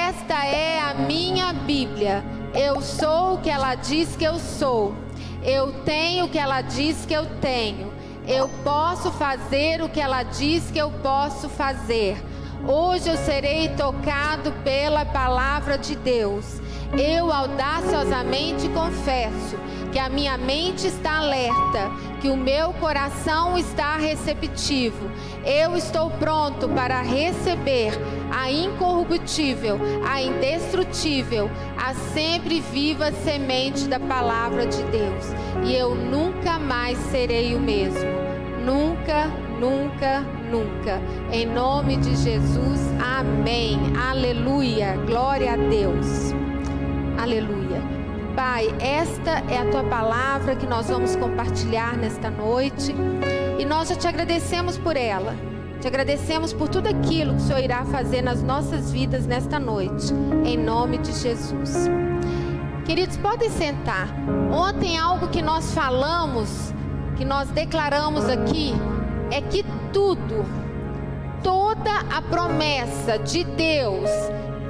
Esta é a minha Bíblia. Eu sou o que ela diz que eu sou. Eu tenho o que ela diz que eu tenho. Eu posso fazer o que ela diz que eu posso fazer. Hoje eu serei tocado pela palavra de Deus. Eu audaciosamente confesso que a minha mente está alerta, que o meu coração está receptivo. Eu estou pronto para receber a incorruptível, a indestrutível, a sempre viva semente da palavra de Deus. E eu nunca mais serei o mesmo. Nunca, nunca, nunca. Em nome de Jesus, amém. Aleluia. Glória a Deus. Aleluia. Pai, esta é a tua palavra que nós vamos compartilhar nesta noite. E nós já te agradecemos por ela. Te agradecemos por tudo aquilo que o Senhor irá fazer nas nossas vidas nesta noite. Em nome de Jesus. Queridos, podem sentar. Ontem algo que nós falamos, que nós declaramos aqui, é que toda a promessa de Deus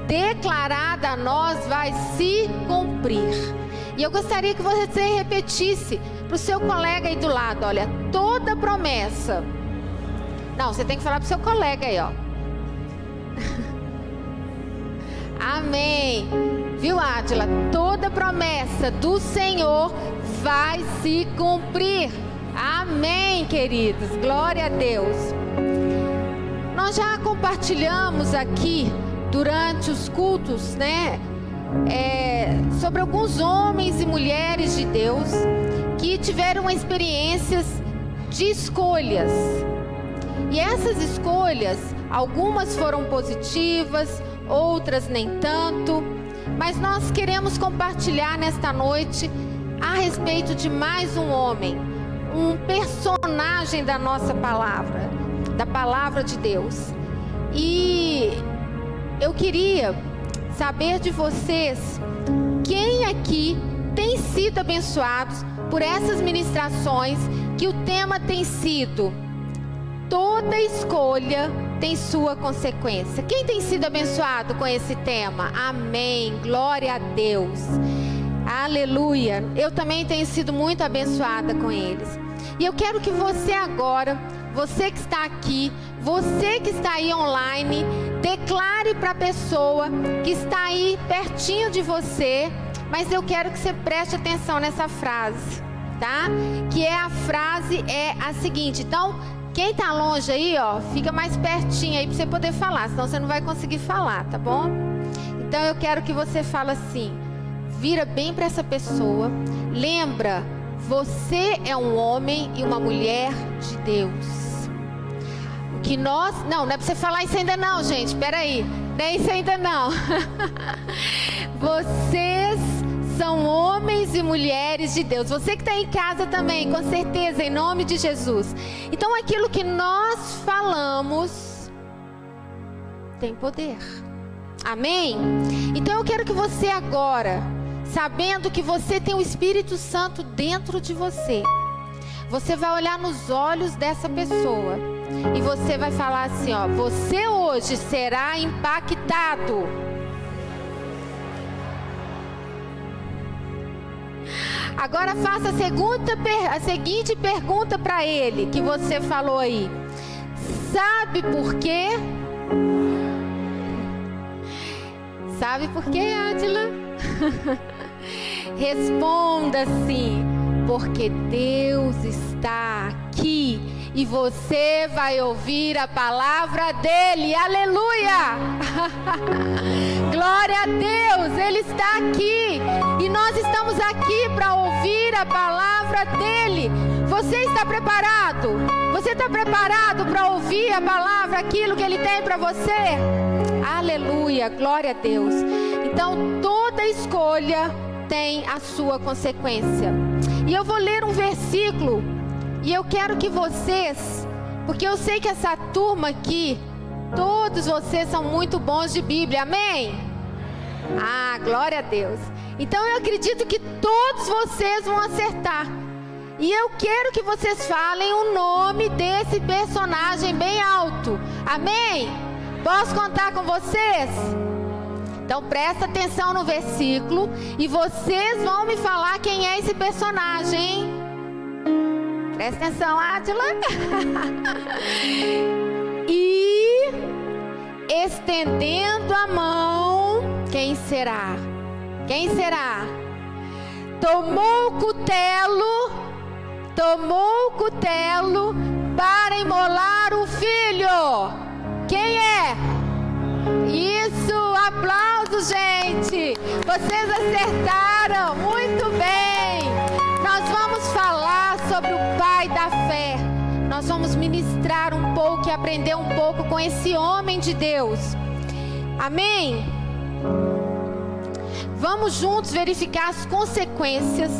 declarada a nós vai se cumprir. E eu gostaria que você repetisse para o seu colega aí do lado, olha, toda promessa. Não, você tem que falar para o seu colega aí, ó. Amém. Viu, Ádila? Toda promessa do Senhor vai se cumprir. Amém, queridos. Glória a Deus. Nós já compartilhamos aqui durante os cultos, né? Sobre alguns homens e mulheres de Deus que tiveram experiências de escolhas. E essas escolhas, algumas foram positivas, outras nem tanto. Mas nós queremos compartilhar nesta noite a respeito de mais um homem, um personagem da nossa palavra, da palavra de Deus. E eu queria saber de vocês, quem aqui tem sido abençoados por essas ministrações, que o tema tem sido: toda escolha tem sua consequência. Quem tem sido abençoado com esse tema? Amém, glória a Deus, aleluia. Eu também tenho sido muito abençoada com eles. E eu quero que você agora, você que está aqui, você que está aí online, declare para a pessoa que está aí pertinho de você, mas eu quero que você preste atenção nessa frase, tá? Que a frase é a seguinte. Então, quem está longe aí, ó, fica mais pertinho aí para você poder falar, senão você não vai conseguir falar, tá bom? Então eu quero que você fale assim, vira bem para essa pessoa, lembra, você é um homem e uma mulher de Deus. Que nós, não é para você falar isso ainda não, gente, espera aí, não é isso ainda não. Vocês são homens e mulheres de Deus. Você que está em casa também, com certeza, em nome de Jesus. Então aquilo que nós falamos tem poder. Amém? Então eu quero que você agora, sabendo que você tem o Espírito Santo dentro de você, você vai olhar nos olhos dessa pessoa e você vai falar assim, ó: você hoje será impactado. Agora faça a seguinte pergunta para ele, que você falou aí: sabe por quê? Sabe por quê, Ádila? Responda assim: porque Deus está aqui e você vai ouvir a palavra dele. Aleluia! Glória a Deus, ele está aqui e nós estamos aqui para ouvir a palavra dele. Você está preparado? Você está preparado para ouvir a palavra, aquilo que ele tem para você? Aleluia, glória a Deus. Então toda escolha tem a sua consequência. E eu vou ler um versículo e eu quero que vocês, porque eu sei que essa turma aqui, todos vocês são muito bons de Bíblia, amém? Ah, glória a Deus. Então eu acredito que todos vocês vão acertar. E eu quero que vocês falem o nome desse personagem bem alto, amém? Posso contar com vocês? Então presta atenção no versículo e vocês vão me falar quem é esse personagem, hein? Presta atenção, Átila. E estendendo a mão, quem será? Quem será? Tomou o cutelo para imolar o filho. Quem é? Isso, aplausos, gente. Vocês acertaram, muito bem. Nós vamos falar sobre o pai da fé. Nós vamos ministrar um pouco e aprender um pouco com esse homem de Deus. Amém? Vamos juntos verificar as consequências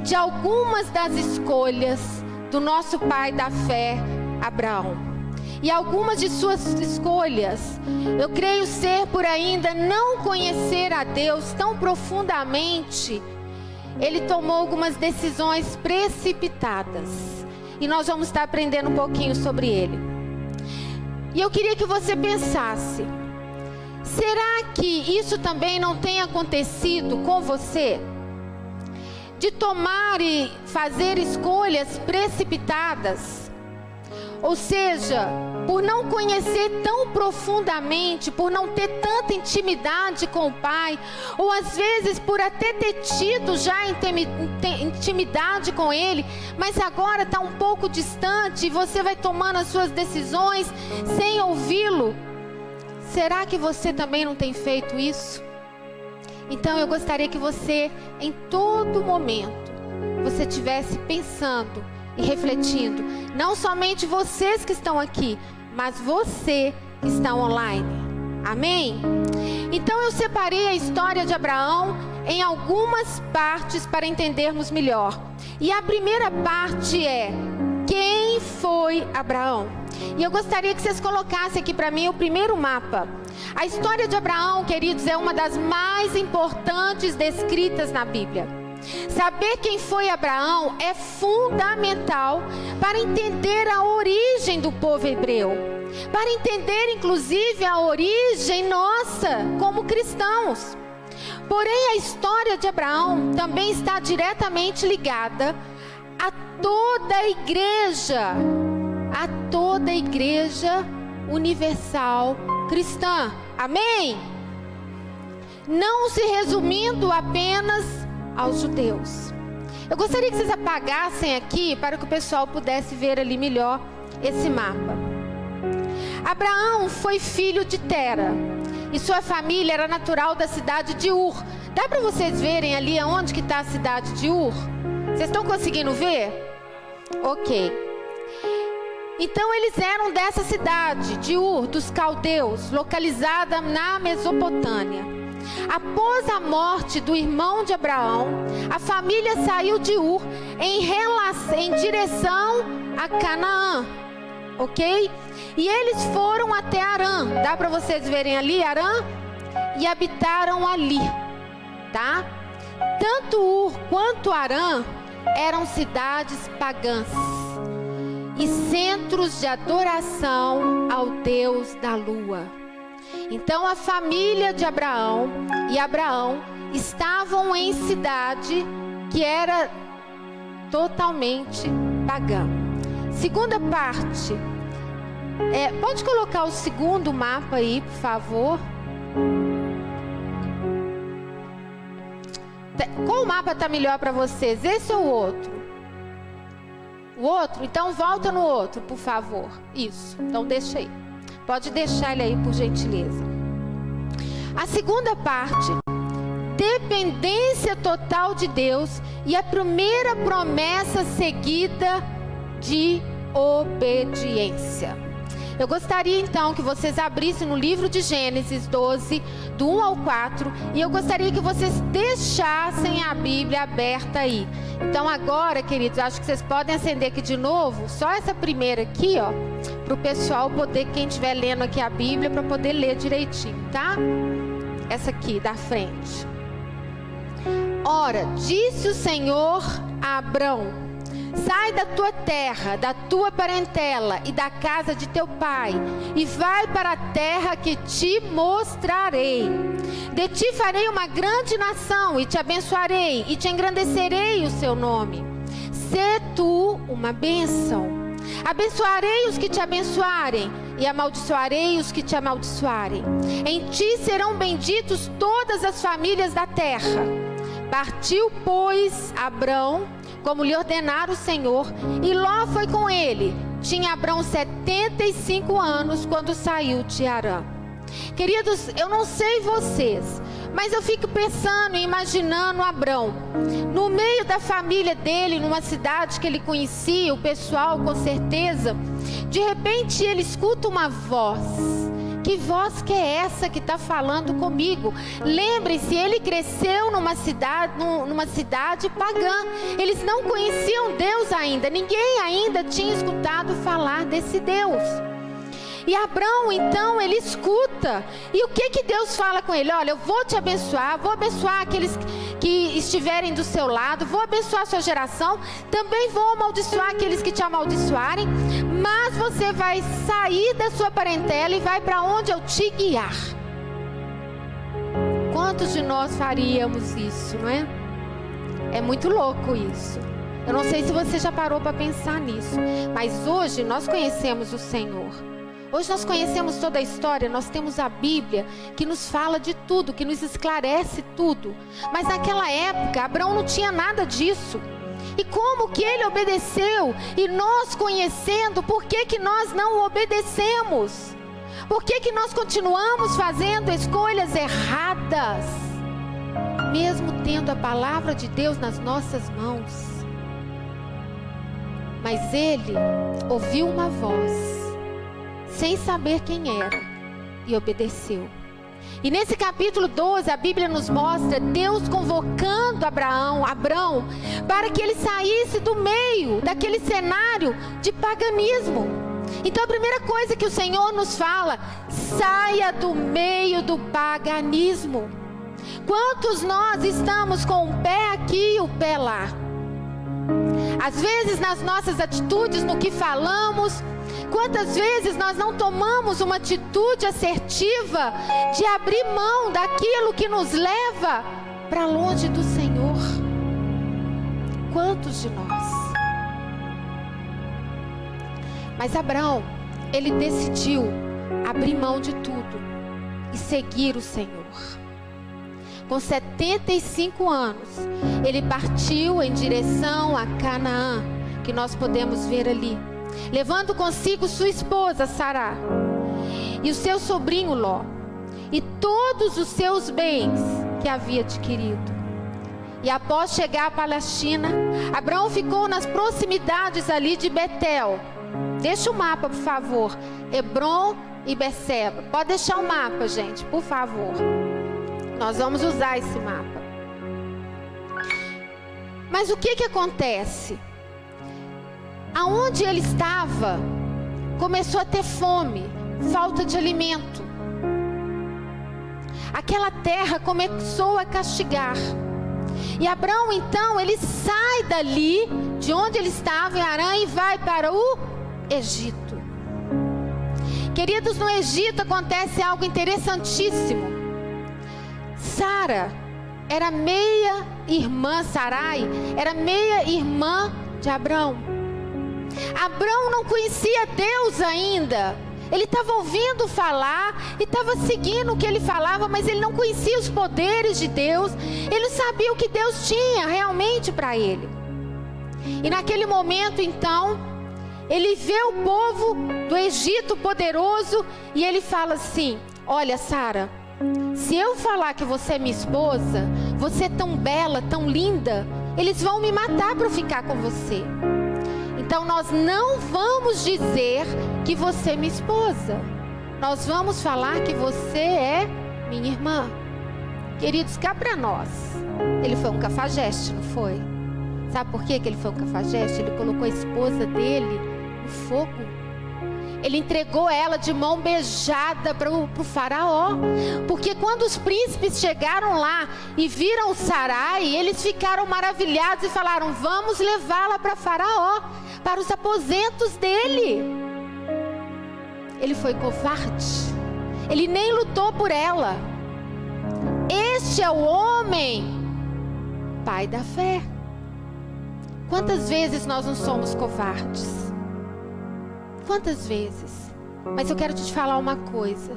de algumas das escolhas do nosso pai da fé, Abraão. E algumas de suas escolhas, eu creio ser por ainda não conhecer a Deus tão profundamente, ele tomou algumas decisões precipitadas. E nós vamos estar aprendendo um pouquinho sobre ele. E eu queria que você pensasse: será que isso também não tem acontecido com você? De tomar e fazer escolhas precipitadas? Ou seja, por não conhecer tão profundamente, por não ter tanta intimidade com o Pai, ou às vezes por até ter tido já intimidade com Ele, mas agora está um pouco distante e você vai tomando as suas decisões sem ouvi-lo. Será que você também não tem feito isso? Então eu gostaria que você, em todo momento, você estivesse pensando e refletindo, não somente vocês que estão aqui, mas você que está online. Amém? Então eu separei a história de Abraão em algumas partes para entendermos melhor. E a primeira parte é: quem foi Abraão? E eu gostaria que vocês colocassem aqui para mim o primeiro mapa. A história de Abraão, queridos, é uma das mais importantes descritas na Bíblia. Saber quem foi Abraão é fundamental para entender a origem do povo hebreu, para entender inclusive a origem nossa como cristãos. Porém, a história de Abraão também está diretamente ligada a toda a igreja universal cristã. Amém? Não se resumindo apenas aos judeus. Eu gostaria que vocês apagassem aqui para que o pessoal pudesse ver ali melhor esse mapa. Abraão foi filho de Tera e sua família era natural da cidade de Ur. Dá para vocês verem ali aonde que está a cidade de Ur? Vocês estão conseguindo ver? Ok. Então eles eram dessa cidade de Ur dos caldeus, localizada na Mesopotâmia. Após a morte do irmão de Abraão, a família saiu de Ur em direção a Canaã, ok? E eles foram até Harã, dá para vocês verem ali Harã? E habitaram ali, tá? Tanto Ur quanto Harã eram cidades pagãs e centros de adoração ao Deus da lua. Então a família de Abraão e Abraão estavam em cidade que era totalmente pagã. Segunda parte, pode colocar o segundo mapa aí, por favor. Qual mapa está melhor para vocês? Esse ou o outro? O outro? Então volta no outro, por favor. Isso, então deixa aí. Pode deixar ele aí, por gentileza. A segunda parte, dependência total de Deus e a primeira promessa seguida de obediência. Eu gostaria então que vocês abrissem no livro de Gênesis 12, do 1 ao 4, e eu gostaria que vocês deixassem a Bíblia aberta aí. Então agora, queridos, acho que vocês podem acender aqui de novo, só essa primeira aqui, ó, para o pessoal poder, quem estiver lendo aqui a Bíblia, para poder ler direitinho, tá? Essa aqui, da frente. Ora, disse o Senhor a Abrão: sai da tua terra, da tua parentela e da casa de teu pai, e vai para a terra que te mostrarei. De ti farei uma grande nação, e te abençoarei, e te engrandecerei o seu nome. Sê tu uma bênção. Abençoarei os que te abençoarem, e amaldiçoarei os que te amaldiçoarem. Em ti serão benditos todas as famílias da terra. Partiu, pois, Abrão, como lhe ordenara o Senhor, e Ló foi com ele. Tinha Abrão 75 anos quando saiu de Harã. Queridos, eu não sei vocês, mas eu fico pensando e imaginando Abrão no meio da família dele, numa cidade que ele conhecia, o pessoal com certeza. De repente ele escuta uma voz. Que voz que é essa que está falando comigo? Lembre-se, ele cresceu numa cidade pagã. Eles não conheciam Deus ainda. Ninguém ainda tinha escutado falar desse Deus. E Abrão, então, ele escuta. E o que Deus fala com ele? Olha, eu vou te abençoar, vou abençoar aqueles que estiverem do seu lado, vou abençoar a sua geração, também vou amaldiçoar aqueles que te amaldiçoarem, mas você vai sair da sua parentela e vai para onde eu te guiar. Quantos de nós faríamos isso, não é? É muito louco isso. Eu não sei se você já parou para pensar nisso, mas hoje nós conhecemos o Senhor. Hoje nós conhecemos toda a história, nós temos a Bíblia que nos fala de tudo, que nos esclarece tudo. Mas naquela época, Abrão não tinha nada disso. E como que ele obedeceu? E nós conhecendo, por que nós não obedecemos? Por que nós continuamos fazendo escolhas erradas? Mesmo tendo a palavra de Deus nas nossas mãos. Mas ele ouviu uma voz, sem saber quem era, e obedeceu. E nesse capítulo 12, a Bíblia nos mostra Deus convocando Abrão, para que ele saísse do meio daquele cenário de paganismo. Então a primeira coisa que o Senhor nos fala: saia do meio do paganismo. Quantos nós estamos com o pé aqui e o pé lá? Às vezes nas nossas atitudes, no que falamos, quantas vezes nós não tomamos uma atitude assertiva de abrir mão daquilo que nos leva para longe do Senhor? Quantos de nós? Mas Abrão, ele decidiu abrir mão de tudo e seguir o Senhor. Com 75 anos, ele partiu em direção a Canaã, que nós podemos ver ali, levando consigo sua esposa Sará e o seu sobrinho Ló e todos os seus bens que havia adquirido. E após chegar à Palestina, Abrão ficou nas proximidades ali de Betel. Deixa o mapa, por favor. Hebron e Beceba. Pode deixar o mapa, gente, por favor. Nós vamos usar esse mapa. Mas o que acontece? Aonde ele estava, começou a ter fome, falta de alimento. Aquela terra começou a castigar. E Abrão, então, ele sai dali, de onde ele estava, em Harã, e vai para o Egito. Queridos, no Egito acontece algo interessantíssimo. Sara era meia-irmã, Sarai era meia-irmã de Abrão. Abrão não conhecia Deus ainda. Ele estava ouvindo falar e estava seguindo o que ele falava, mas ele não conhecia os poderes de Deus. Ele não sabia o que Deus tinha realmente para ele. E naquele momento, então, ele vê o povo do Egito poderoso e ele fala assim: olha, Sara, se eu falar que você é minha esposa, você é tão bela, tão linda, eles vão me matar para ficar com você. Então nós não vamos dizer que você é minha esposa. Nós vamos falar que você é minha irmã. Queridos, cá para nós, ele foi um cafajeste, não foi? Sabe por que ele foi um cafajeste? Ele colocou a esposa dele no fogo. ele entregou ela de mão beijada para o faraó. Porque quando os príncipes chegaram lá e viram Sarai, eles ficaram maravilhados e falaram: vamos levá-la para faraó, para os aposentos dele. Ele foi covarde, ele nem lutou por ela. Este é o homem, pai da fé. Quantas vezes nós não somos covardes? Quantas vezes? Mas eu quero te falar uma coisa: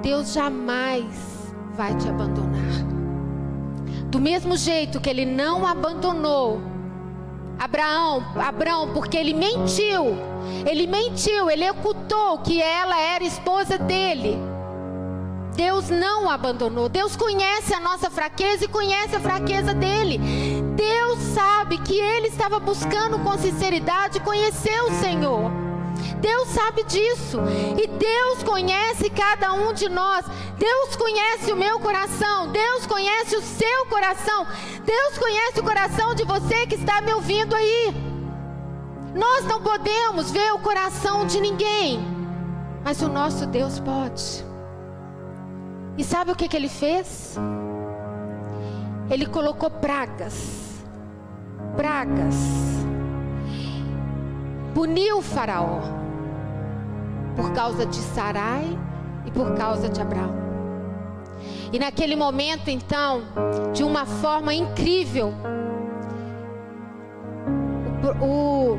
Deus jamais vai te abandonar. Do mesmo jeito que ele não abandonou Abraão, porque ele mentiu, ele ocultou que ela era esposa dele. Deus não abandonou. Deus conhece a nossa fraqueza e conhece a fraqueza dele. Deus sabe que ele estava buscando com sinceridade conhecer o Senhor. Deus sabe disso. E Deus conhece cada um de nós. Deus conhece o meu coração. Deus conhece o seu coração. Deus conhece o coração de você que está me ouvindo aí. Nós não podemos ver o coração de ninguém, mas o nosso Deus pode. E sabe o que ele fez? Ele colocou pragas. Puniu o faraó por causa de Sarai e por causa de Abraão. E naquele momento, então, de uma forma incrível, o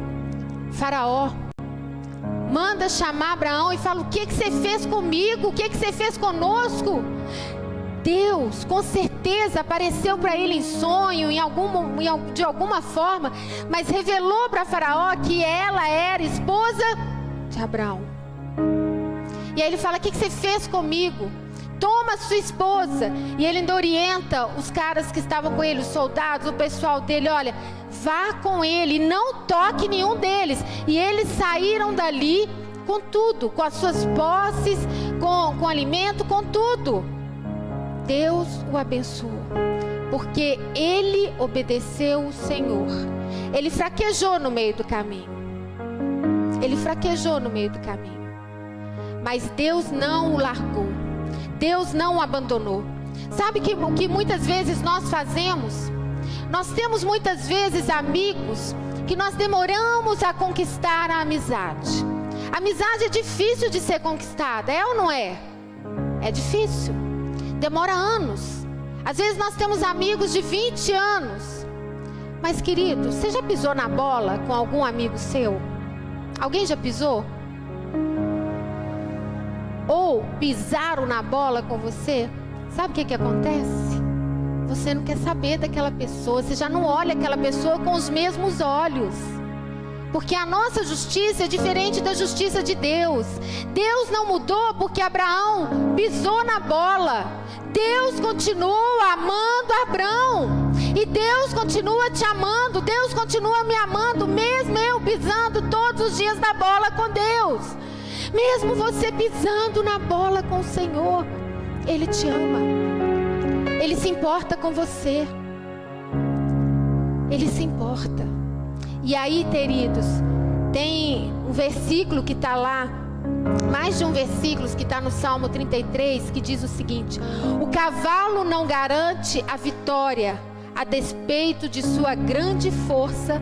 faraó manda chamar Abraão e fala: o que você fez comigo? O que você fez conosco? Deus com certeza apareceu para ele em sonho, de alguma forma, mas revelou para Faraó que ela era esposa de Abraão. E aí ele fala: o que você fez comigo? Toma sua esposa. E ele ainda orienta os caras que estavam com ele, os soldados, o pessoal dele: olha, vá com ele, não toque nenhum deles. E eles saíram dali com tudo, com as suas posses, com alimento, com tudo. Deus o abençoou, porque ele obedeceu o Senhor. Ele fraquejou no meio do caminho. Mas Deus não o largou. Deus não o abandonou. Sabe o que muitas vezes nós fazemos? Nós temos muitas vezes amigos que nós demoramos a conquistar a amizade. A amizade é difícil de ser conquistada, é ou não é? É difícil. Demora anos. Às vezes nós temos amigos de 20 anos. Mas querido, você já pisou na bola com algum amigo seu? Alguém já pisou? Ou pisaram na bola com você? Sabe o que acontece? Você não quer saber daquela pessoa. Você já não olha aquela pessoa com os mesmos olhos. Porque a nossa justiça é diferente da justiça de Deus. Deus não mudou porque Abraão pisou na bola. Deus continua amando Abraão. E Deus continua te amando. Deus continua me amando, mesmo eu pisando todos os dias na bola com Deus. Mesmo você pisando na bola com o Senhor, Ele te ama. Ele se importa com você. Ele se importa. E aí, queridos, tem um versículo que está lá, mais de um versículo que está no Salmo 33, que diz o seguinte: o cavalo não garante a vitória, a despeito de sua grande força,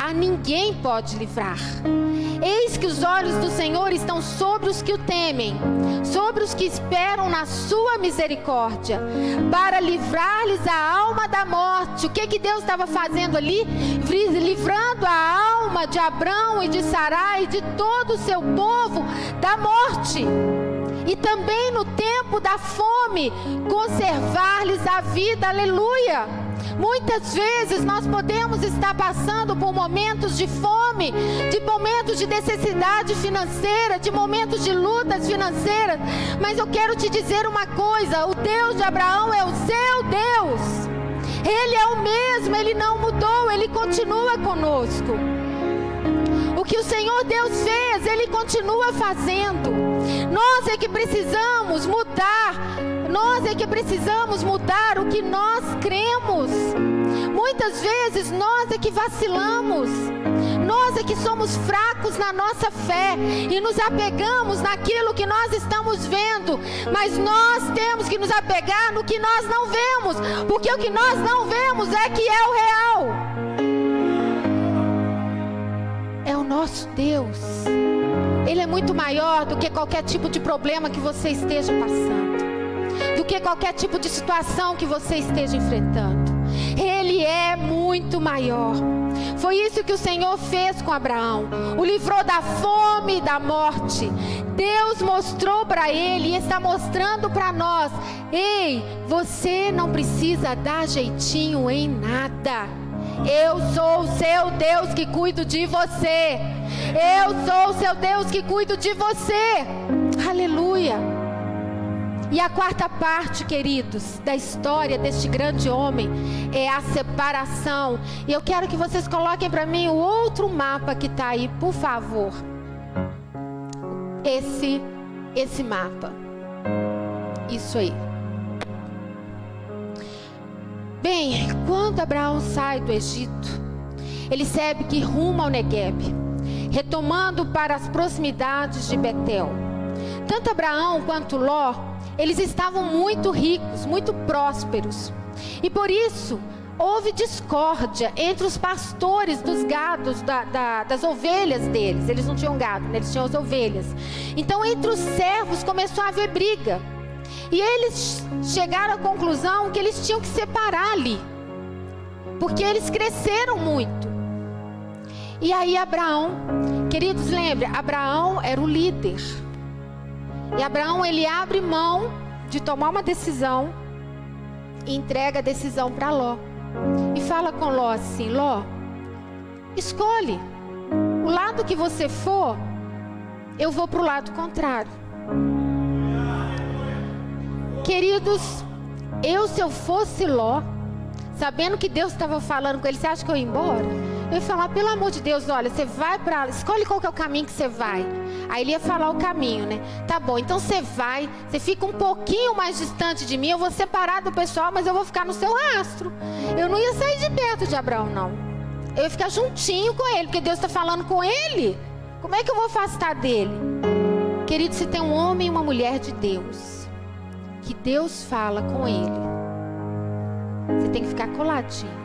a ninguém pode livrar. Eis que os olhos do Senhor estão sobre os que o temem, sobre os que esperam na sua misericórdia, para livrar-lhes a alma da morte. O que Deus estava fazendo ali? Livrando a alma de Abrão e de Sarai e de todo o seu povo da morte. E também no tempo da fome, conservar-lhes a vida. Aleluia! Muitas vezes nós podemos estar passando por momentos de fome, de momentos de necessidade financeira, de momentos de lutas financeiras. Mas eu quero te dizer uma coisa: o Deus de Abraão é o seu Deus. Ele é o mesmo, Ele não mudou, Ele continua conosco. O que o Senhor Deus fez, Ele continua fazendo. Nós é que precisamos mudar. Nós é que precisamos mudar o que nós cremos. Muitas vezes nós é que vacilamos. Nós é que somos fracos na nossa fé e nos apegamos naquilo que nós estamos vendo, mas nós temos que nos apegar no que nós não vemos, porque o que nós não vemos é que é o real. É o nosso Deus. Ele é muito maior do que qualquer tipo de problema que você esteja passando, do que qualquer tipo de situação que você esteja enfrentando. Ele é muito maior. Foi isso que o Senhor fez com Abraão. O livrou da fome e da morte. Deus mostrou para ele e está mostrando para nós: ei, você não precisa dar jeitinho em nada. Eu sou o seu Deus que cuido de você. Eu sou o seu Deus que cuido de você. Aleluia. E a quarta parte, queridos, da história deste grande homem é a separação. E eu quero que vocês coloquem para mim o outro mapa que está aí, por favor. Esse mapa. Isso aí. Bem, quando Abraão sai do Egito, ele segue que rumo ao Negueb, retomando para as proximidades de Betel. Tanto Abraão quanto Ló, eles estavam muito ricos, muito prósperos. E por isso, houve discórdia entre os pastores dos gados, das ovelhas deles. Eles não tinham gado, né? Eles tinham as ovelhas. Então, entre os servos começou a haver briga. E eles chegaram à conclusão que eles tinham que separar ali, porque eles cresceram muito. E aí Abraão, queridos, lembrem, Abraão era o líder. E Abraão, ele abre mão de tomar uma decisão e entrega a decisão para Ló. E fala com Ló assim: Ló, escolhe. O lado que você for, eu vou para o lado contrário. Queridos, se eu fosse Ló, sabendo que Deus estava falando com ele, você acha que eu ia embora? Eu ia falar: pelo amor de Deus, olha, você vai para... escolhe qual que é o caminho que você vai. Aí ele ia falar o caminho, né? Tá bom, então você vai, você fica um pouquinho mais distante de mim, eu vou separar do pessoal, mas eu vou ficar no seu rastro. Eu não ia sair de perto de Abraão, não. Eu ia ficar juntinho com ele, porque Deus está falando com ele. Como é que eu vou afastar dele? Querido, se tem um homem e uma mulher de Deus, que Deus fala com ele, você tem que ficar coladinho.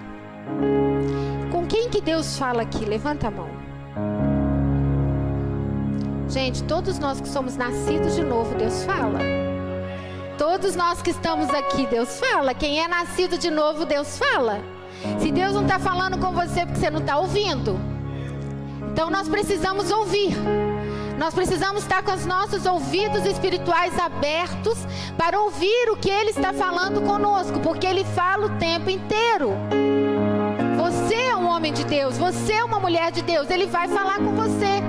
Com quem que Deus fala aqui? Levanta a mão. Gente, todos nós que somos nascidos de novo, Deus fala. Todos nós que estamos aqui, Deus fala. Quem é nascido de novo, Deus fala. Se Deus não está falando com você, porque você não está ouvindo. Então nós precisamos ouvir. Nós precisamos estar com os nossos ouvidos espirituais abertos para ouvir o que Ele está falando conosco, porque Ele fala o tempo inteiro. Você é um homem de Deus, você é uma mulher de Deus, Ele vai falar com você.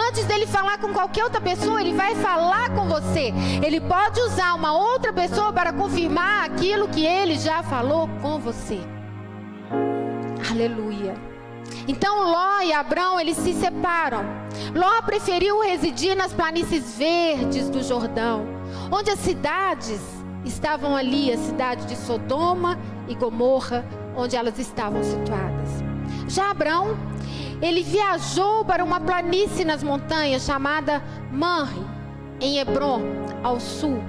Antes dele falar com qualquer outra pessoa, Ele vai falar com você. Ele pode usar uma outra pessoa para confirmar aquilo que Ele já falou com você. Aleluia. Então Ló e Abrão, eles se separam. Ló preferiu residir nas planícies verdes do Jordão, onde as cidades estavam ali, a cidade de Sodoma e Gomorra, onde elas estavam situadas. Já Abrão, ele viajou para uma planície nas montanhas chamada Manre, em Hebrom, ao sul.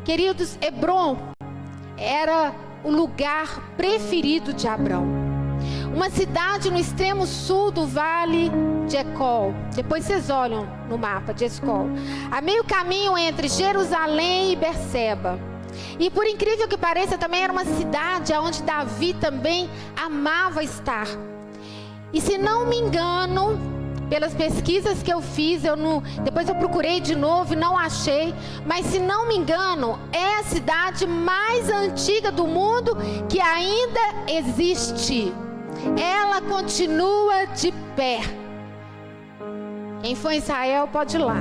Queridos, Hebrom era o lugar preferido de Abrão. Uma cidade no extremo sul do vale de Escol. Depois vocês olham no mapa de Escol. A meio caminho entre Jerusalém e Berseba. E por incrível que pareça, também era uma cidade onde Davi também amava estar. E se não me engano, pelas pesquisas que eu fiz, depois eu procurei de novo e não achei, mas se não me engano, é a cidade mais antiga do mundo que ainda existe. Ela continua de pé. Quem for em Israel pode ir lá.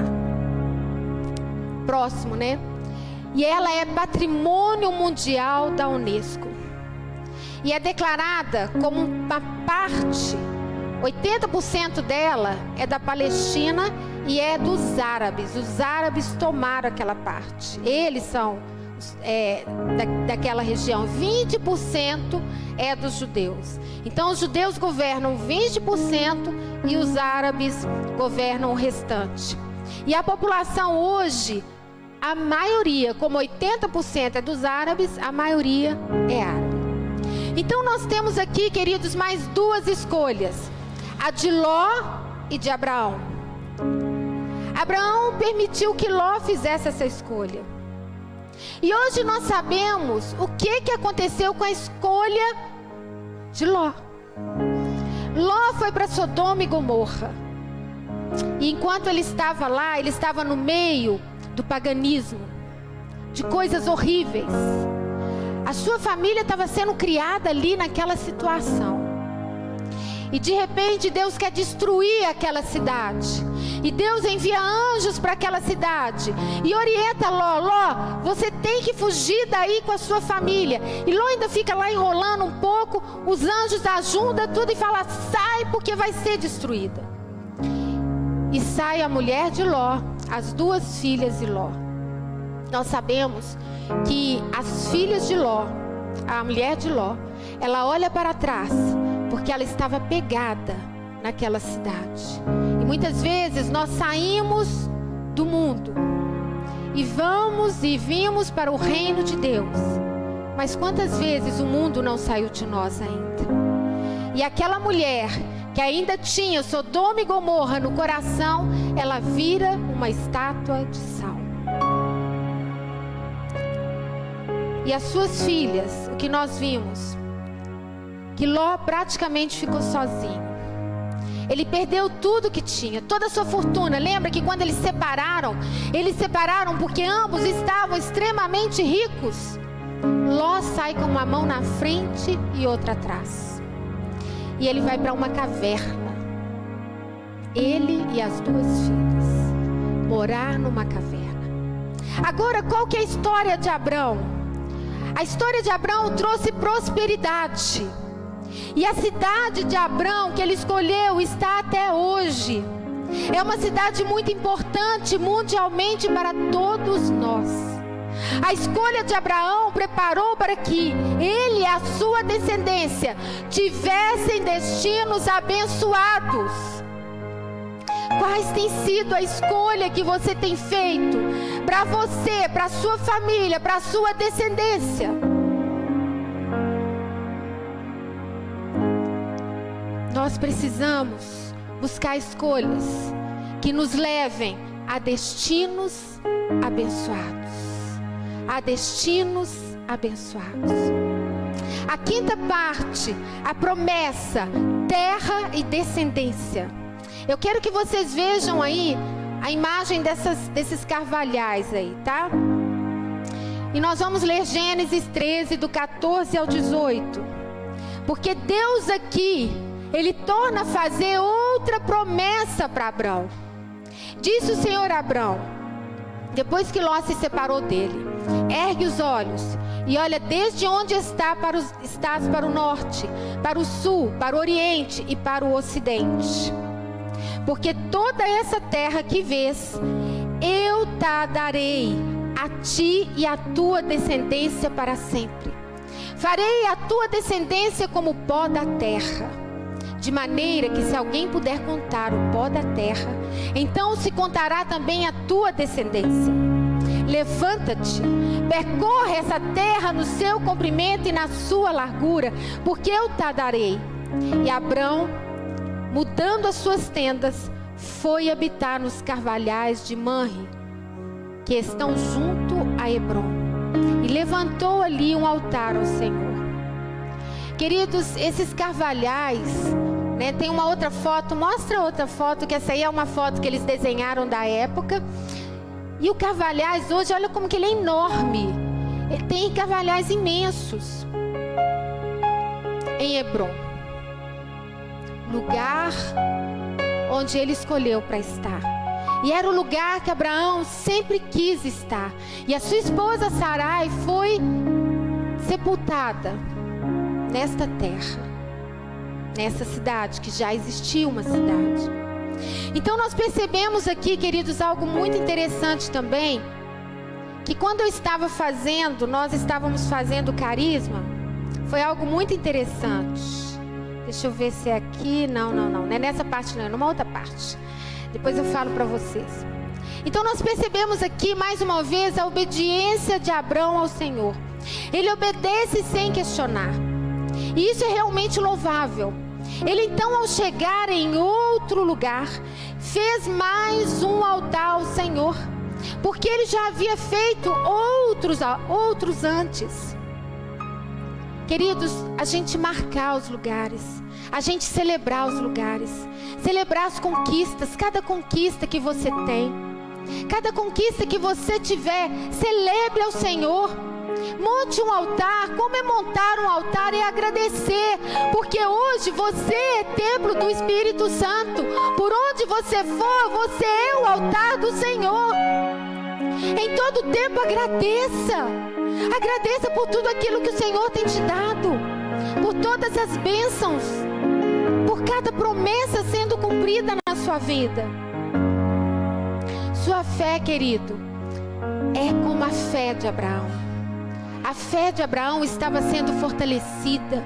Próximo, né? E ela é patrimônio mundial da Unesco. E é declarada como uma parte, 80% dela é da Palestina e é dos árabes. Os árabes tomaram aquela parte. Eles são daquela região. 20% é dos judeus. Então os judeus governam 20% e os árabes governam o restante. E a população hoje, a maioria, como 80% é dos árabes, a maioria é árabe. Então nós temos aqui, queridos, mais duas escolhas: a de Ló e de Abraão. Abraão permitiu que Ló fizesse essa escolha. E hoje nós sabemos o que aconteceu com a escolha de Ló. Ló foi para Sodoma e Gomorra. E enquanto ele estava lá, ele estava no meio do paganismo, de coisas horríveis. A sua família estava sendo criada ali naquela situação. E de repente Deus quer destruir aquela cidade. E Deus envia anjos para aquela cidade e orienta Ló: Ló, você tem que fugir daí com a sua família. E Ló ainda fica lá enrolando um pouco. Os anjos ajudam tudo e fala: sai, porque vai ser destruída. E sai a mulher de Ló, as duas filhas de Ló. Nós sabemos que as filhas de Ló, a mulher de Ló, ela olha para trás porque ela estava pegada naquela cidade. E muitas vezes nós saímos do mundo e vamos e vimos para o reino de Deus. Mas quantas vezes o mundo não saiu de nós ainda? E aquela mulher que ainda tinha Sodoma e Gomorra no coração, ela vira uma estátua de sal. E as suas filhas, o que nós vimos? Que Ló praticamente ficou sozinho. Ele perdeu tudo que tinha, toda a sua fortuna. Lembra que quando eles separaram porque ambos estavam extremamente ricos. Ló sai com uma mão na frente e outra atrás. E ele vai para uma caverna. Ele e as duas filhas. Morar numa caverna. Agora, qual que é a história de Abrão? A história de Abrão trouxe prosperidade. E a cidade de Abrão que ele escolheu está até hoje. É uma cidade muito importante mundialmente para todos nós. A escolha de Abraão preparou para que ele e a sua descendência tivessem destinos abençoados. Quais tem sido a escolha que você tem feito para você, para a sua família, para a sua descendência? Nós precisamos buscar escolhas que nos levem a destinos abençoados. A destinos abençoados. A quinta parte, a promessa, terra e descendência. Eu quero que vocês vejam aí a imagem desses carvalhais aí, tá? E nós vamos ler Gênesis 13, do 14 ao 18. Porque Deus aqui, Ele torna a fazer outra promessa para Abrão. Disse o Senhor a Abrão, depois que Ló se separou dele: ergue os olhos e olha desde onde estás para o norte, para o sul, para o oriente e para o ocidente. Porque toda essa terra que vês, eu te darei a ti e a tua descendência para sempre. Farei a tua descendência como o pó da terra, de maneira que se alguém puder contar o pó da terra, então se contará também a tua descendência. Levanta-te, percorre essa terra no seu comprimento e na sua largura, porque eu te darei. E Abrão, mudando as suas tendas, foi habitar nos carvalhais de Manre, que estão junto a Hebrom, e levantou ali um altar ao Senhor. Queridos, esses carvalhais, né, tem uma outra foto, mostra outra foto, que essa aí é uma foto que eles desenharam da época. E o carvalhais hoje, olha como que ele é enorme. Ele tem carvalhais imensos em Hebrom, lugar onde ele escolheu para estar. E era o lugar que Abraão sempre quis estar. E a sua esposa Sarai foi sepultada nesta terra, nessa cidade, que já existia uma cidade. Então nós percebemos aqui, queridos, algo muito interessante também, que quando nós estávamos fazendo carisma, foi algo muito interessante. Deixa eu ver se é aqui. Não é nessa parte não, é numa outra parte. Depois eu falo para vocês. Então nós percebemos aqui mais uma vez a obediência de Abraão ao Senhor. Ele obedece sem questionar. E isso é realmente louvável. Ele então, ao chegar em outro lugar, fez mais um altar ao Senhor, porque ele já havia feito outros antes. Queridos, a gente marcar os lugares, a gente celebrar os lugares, celebrar as conquistas, cada conquista que você tem, cada conquista que você tiver, celebre ao Senhor. Monte um altar. Como é montar um altar? É agradecer, porque hoje você é templo do Espírito Santo. Por onde você for, você é o altar do Senhor. Em todo tempo agradeça. Agradeça por tudo aquilo que o Senhor tem te dado, por todas as bênçãos, por cada promessa sendo cumprida na sua vida. Sua fé, querido, é como a fé de Abraão. A fé de Abraão estava sendo fortalecida,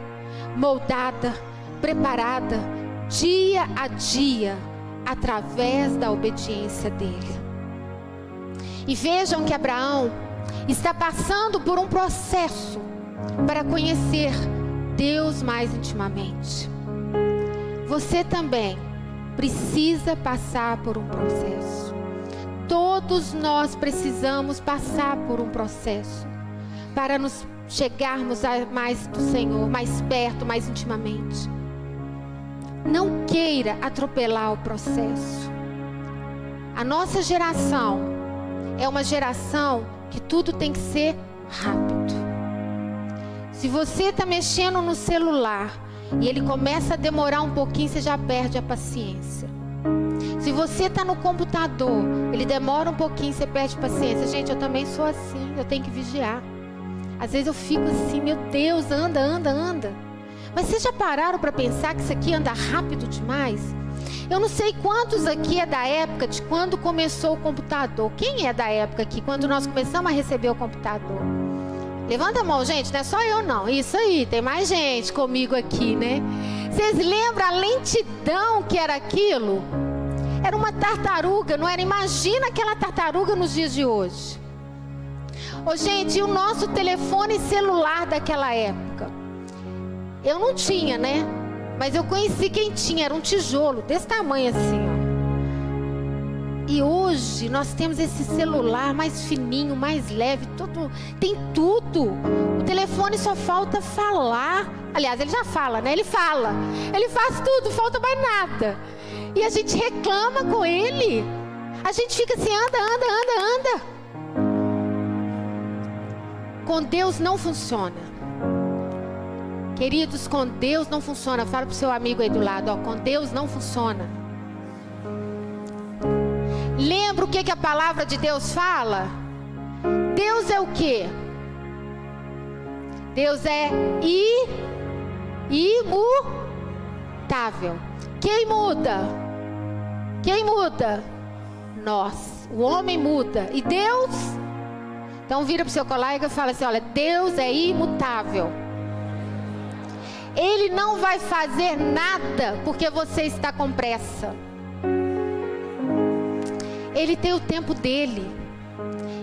moldada, preparada, dia a dia, através da obediência dele. E vejam que Abraão está passando por um processo para conhecer Deus mais intimamente. Você também precisa passar por um processo. Todos nós precisamos passar por um processo para nos chegarmos a mais do Senhor, mais perto, mais intimamente. Não queira atropelar o processo. A nossa geração é uma geração que tudo tem que ser rápido. Se você está mexendo no celular e ele começa a demorar um pouquinho, você já perde a paciência. Se você está no computador, ele demora um pouquinho, você perde a paciência. Gente, eu também sou assim, eu tenho que vigiar. Às vezes eu fico assim, meu Deus, anda. Mas vocês já pararam para pensar que isso aqui anda rápido demais? Eu não sei quantos aqui é da época de quando começou o computador. Quem é da época aqui, quando nós começamos a receber o computador? Levanta a mão, gente, não é só eu não. Isso aí, tem mais gente comigo aqui, né? Vocês lembram a lentidão que era aquilo? Era uma tartaruga, não era? Imagina aquela tartaruga nos dias de hoje. Ô, gente, e o nosso telefone celular daquela época? Eu não tinha, né? Mas eu conheci quem tinha, era um tijolo desse tamanho assim, ó. E hoje nós temos esse celular mais fininho, mais leve, tem tudo. O telefone só falta falar. Aliás, ele já fala, né? Ele fala. Ele faz tudo, falta mais nada. E a gente reclama com ele. A gente fica assim, anda. Com Deus não funciona. Queridos, com Deus não funciona. Fala pro seu amigo aí do lado, ó, com Deus não funciona. Lembra o que a palavra de Deus fala? Deus é o quê? Deus é imutável. Quem muda? Nós. O homem muda. E Deus? Então vira pro seu colega e fala assim, olha, Deus é imutável. Ele não vai fazer nada porque você está com pressa. Ele tem o tempo dele.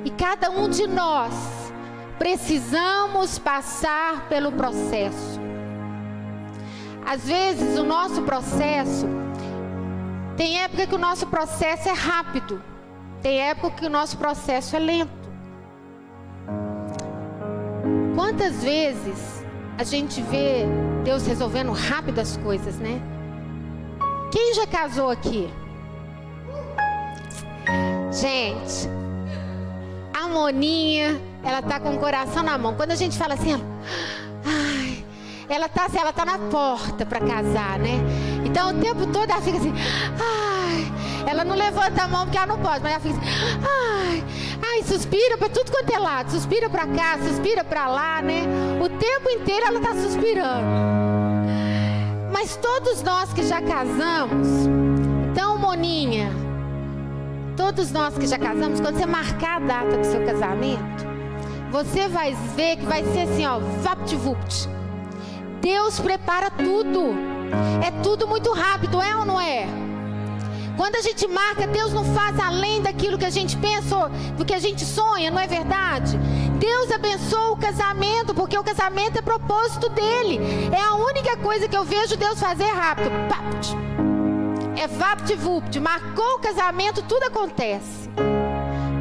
E cada um de nós precisamos passar pelo processo. Às vezes o nosso processo, tem época que o nosso processo é rápido, tem época que o nosso processo é lento. Quantas vezes a gente vê Deus resolvendo rápido as coisas, né? Quem já casou aqui? Gente, a Moninha, ela tá com o coração na mão. Quando a gente fala assim, ela tá na porta para casar, né? Então o tempo todo ela fica assim, ela não levanta a mão porque ela não pode, mas ela fica assim, suspira para tudo quanto é lado, suspira para cá, suspira para lá, né? O tempo inteiro ela tá suspirando. Mas todos nós que já casamos, então, Moninha, Todos nós que já casamos, quando você marcar a data do seu casamento, você vai ver que vai ser assim, ó, vapt-vupt. Deus prepara tudo. É tudo muito rápido, é ou não é? Quando a gente marca, Deus não faz além daquilo que a gente pensa, do que a gente sonha, não é verdade? Deus abençoa o casamento, porque o casamento é propósito dele. É a única coisa que eu vejo Deus fazer rápido. Papt. É vapt-vupt. Marcou o casamento, tudo acontece.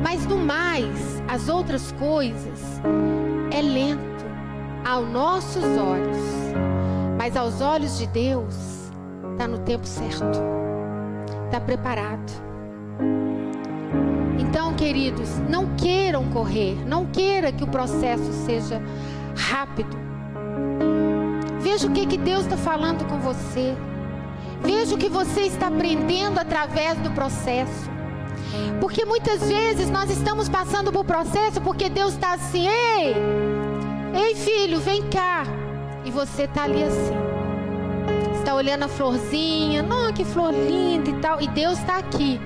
Mas no mais, as outras coisas, é lento aos nossos olhos. Mas aos olhos de Deus, está no tempo certo. Está preparado. Então, queridos, não queiram correr. Não queira que o processo seja rápido. Veja o que Deus está falando com você. Veja o que você está aprendendo através do processo. Porque muitas vezes nós estamos passando por processo porque Deus está assim, ei filho, vem cá. E você está ali assim. Está olhando a florzinha, não, que flor linda e tal. E Deus está aqui.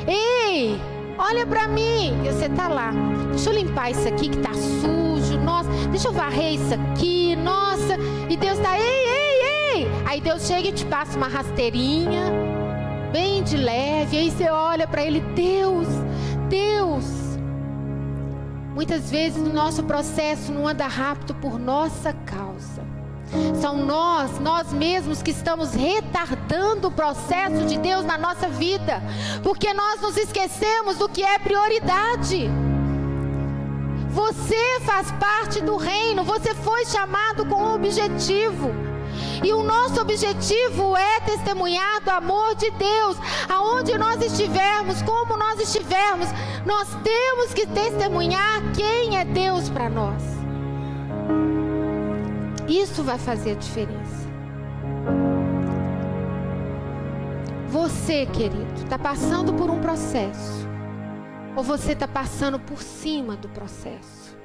Ei, olha para mim. E você está lá. Deixa eu limpar isso aqui que está sujo. Nossa, deixa eu varrer isso aqui. Nossa. E Deus está, ei. Aí Deus chega e te passa uma rasteirinha, bem de leve. Aí você olha para Ele, Deus. Muitas vezes o nosso processo não anda rápido por nossa causa. São nós mesmos que estamos retardando o processo de Deus na nossa vida, porque nós nos esquecemos do que é prioridade. Você faz parte do reino, você foi chamado com um objetivo. E o nosso objetivo é testemunhar do amor de Deus. Aonde nós estivermos, como nós estivermos, nós temos que testemunhar quem é Deus para nós. Isso vai fazer a diferença. Você, querido, está passando por um processo, ou você está passando por cima do processo?